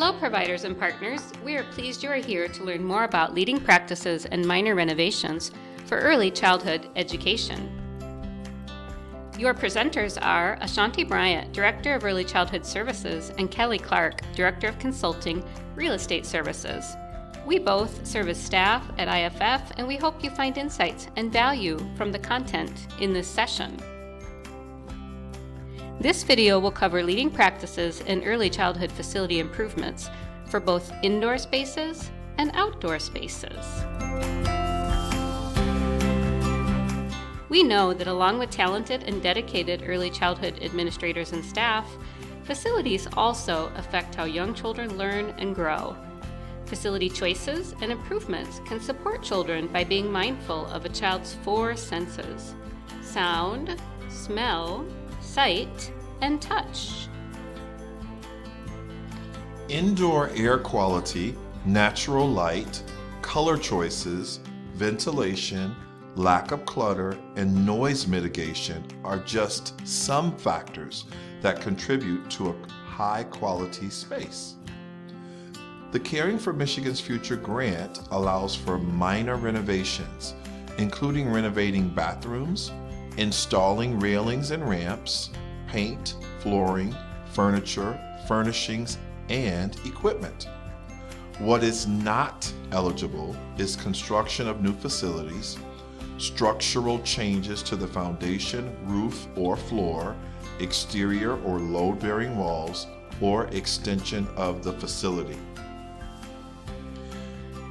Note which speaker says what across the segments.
Speaker 1: Hello, providers and partners. We are pleased you are here to learn more about leading practices and minor renovations for early childhood education. Your presenters are Ashanti Bryant, Director of Early Childhood Services, and Kelly Clark, Director of Consulting, Real Estate Services. We both serve as staff at IFF, and we hope you find insights and value from the content in this session. This video will cover leading practices in early childhood facility improvements for both indoor spaces and outdoor spaces. We know that along with talented and dedicated early childhood administrators and staff, facilities also affect how young children learn and grow. Facility choices and improvements can support children by being mindful of a child's 4 senses: sound, smell, sight, and touch.
Speaker 2: Indoor air quality, natural light, color choices, ventilation, lack of clutter, and noise mitigation are just some factors that contribute to a high-quality space. The Caring for Michigan's Future grant allows for minor renovations, including renovating bathrooms, installing railings and ramps, paint, flooring, furniture, furnishings, and equipment. What is not eligible is construction of new facilities, structural changes to the foundation, roof, or floor, exterior or load-bearing walls, or extension of the facility.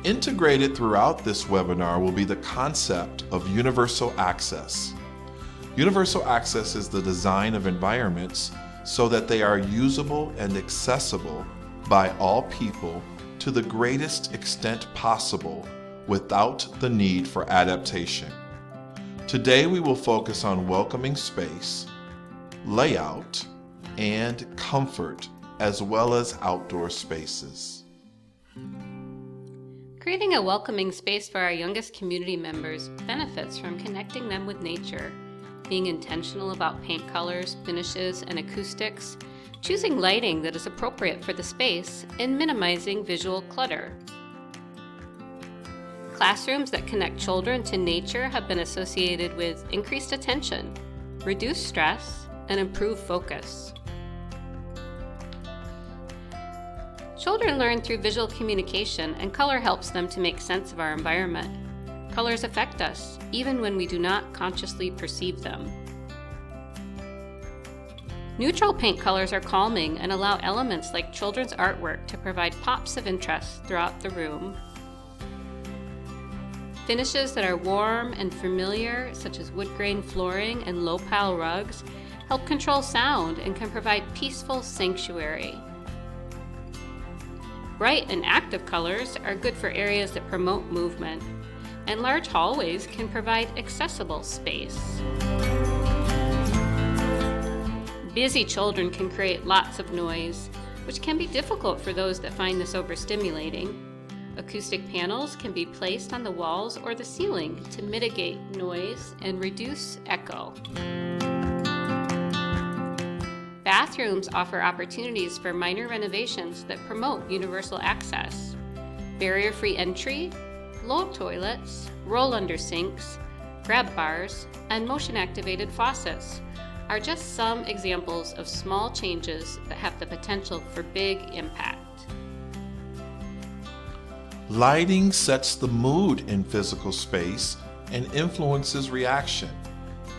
Speaker 2: Integrated throughout this webinar will be the concept of universal access. Universal access is the design of environments so that they are usable and accessible by all people to the greatest extent possible without the need for adaptation. Today we will focus on welcoming space, layout, and comfort, as well as outdoor spaces.
Speaker 1: Creating a welcoming space for our youngest community members benefits from connecting them with nature, being intentional about paint colors, finishes, and acoustics, choosing lighting that is appropriate for the space, and minimizing visual clutter. Classrooms that connect children to nature have been associated with increased attention, reduced stress, and improved focus. Children learn through visual communication, and color helps them to make sense of our environment. Colors affect us, even when we do not consciously perceive them. Neutral paint colors are calming and allow elements like children's artwork to provide pops of interest throughout the room. Finishes that are warm and familiar, such as wood grain flooring and low-pile rugs, help control sound and can provide peaceful sanctuary. Bright and active colors are good for areas that promote movement, and large hallways can provide accessible space. Busy children can create lots of noise, which can be difficult for those that find this overstimulating. Acoustic panels can be placed on the walls or the ceiling to mitigate noise and reduce echo. Bathrooms offer opportunities for minor renovations that promote universal access. Barrier-free entry, low toilets, roll-under sinks, grab bars, and motion-activated faucets are just some examples of small changes that have the potential for big impact.
Speaker 2: Lighting sets the mood in physical space and influences reaction.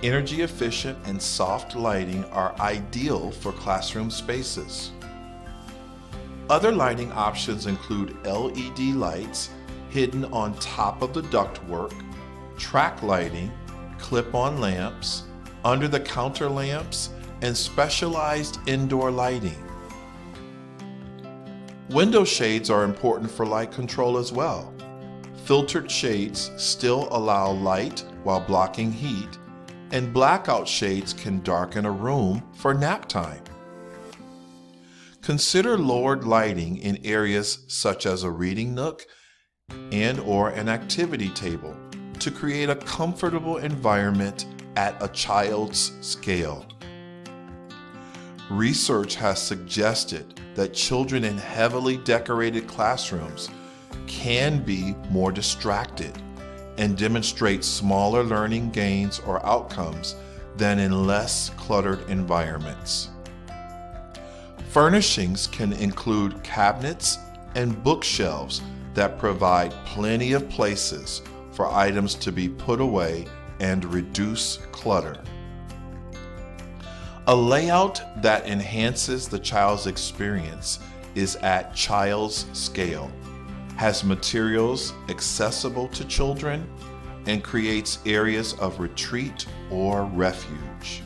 Speaker 2: Energy efficient and soft lighting are ideal for classroom spaces. Other lighting options include LED lights hidden on top of the ductwork, track lighting, clip-on lamps, under-the-counter lamps, and specialized indoor lighting. Window shades are important for light control as well. Filtered shades still allow light while blocking heat, and blackout shades can darken a room for nap time. Consider lowered lighting in areas such as a reading nook and/or an activity table to create a comfortable environment at a child's scale. Research has suggested that children in heavily decorated classrooms can be more distracted and demonstrate smaller learning gains or outcomes than in less cluttered environments. Furnishings can include cabinets and bookshelves that provide plenty of places for items to be put away and reduce clutter. A layout that enhances the child's experience is at child's scale, has materials accessible to children, and creates areas of retreat or refuge.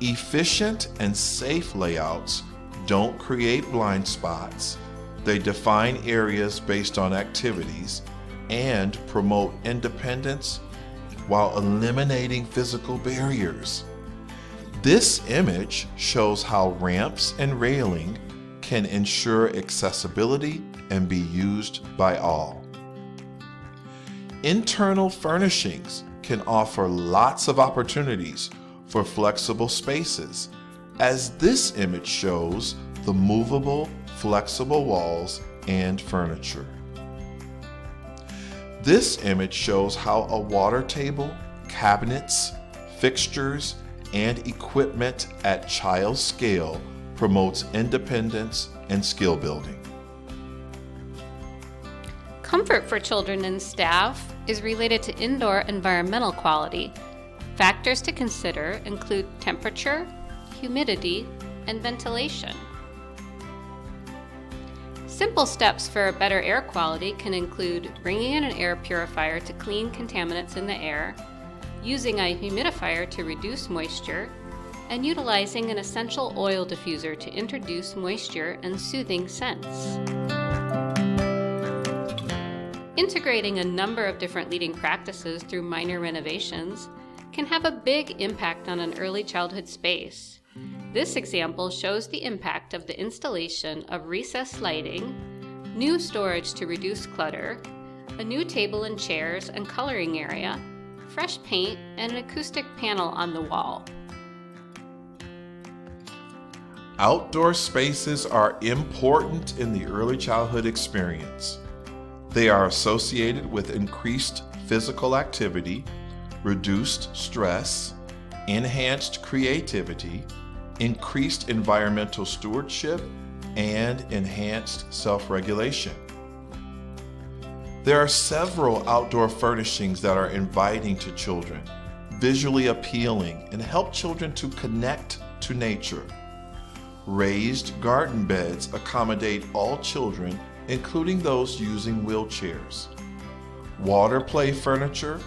Speaker 2: Efficient and safe layouts don't create blind spots. They define areas based on activities and promote independence while eliminating physical barriers. This image shows how ramps and railing can ensure accessibility and be used by all. Internal furnishings can offer lots of opportunities for flexible spaces, as this image shows the movable, flexible walls and furniture. This image shows how a water table, cabinets, fixtures, and equipment at child scale promotes independence and skill building.
Speaker 1: Comfort for children and staff is related to indoor environmental quality. Factors to consider include temperature, humidity, and ventilation. Simple steps for better air quality can include bringing in an air purifier to clean contaminants in the air, using a humidifier to reduce moisture, and utilizing an essential oil diffuser to introduce moisture and soothing scents. Integrating a number of different leading practices through minor renovations can have a big impact on an early childhood space. This example shows the impact of the installation of recessed lighting, new storage to reduce clutter, a new table and chairs and coloring area, fresh paint, and an acoustic panel on the wall.
Speaker 2: Outdoor spaces are important in the early childhood experience. They are associated with increased physical activity, reduced stress, enhanced creativity, increased environmental stewardship, and enhanced self-regulation. There are several outdoor furnishings that are inviting to children, visually appealing, and help children to connect to nature. Raised garden beds accommodate all children, including those using wheelchairs. Water play furniture,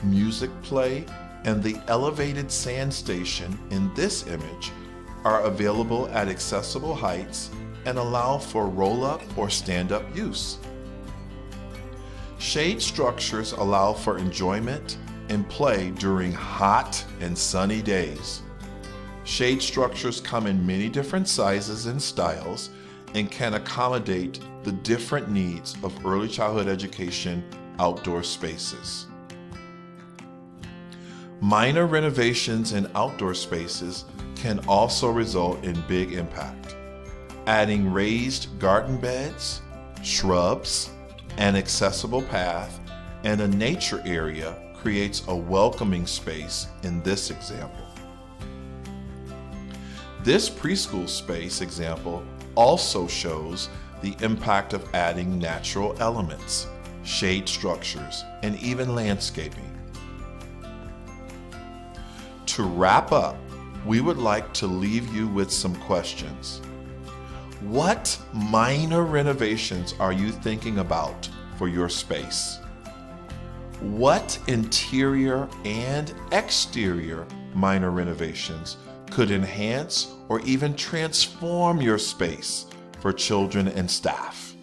Speaker 2: music play, and the elevated sand station in this image are available at accessible heights and allow for roll-up or stand-up use. Shade structures allow for enjoyment and play during hot and sunny days. Shade structures come in many different sizes and styles and can accommodate the different needs of early childhood education outdoor spaces. Minor renovations in outdoor spaces can also result in big impact. Adding raised garden beds, shrubs, an accessible path, and a nature area creates a welcoming space in this example. This preschool space example also shows the impact of adding natural elements, shade structures, and even landscaping. To wrap up, we would like to leave you with some questions. What minor renovations are you thinking about for your space? What interior and exterior minor renovations could enhance or even transform your space for children and staff?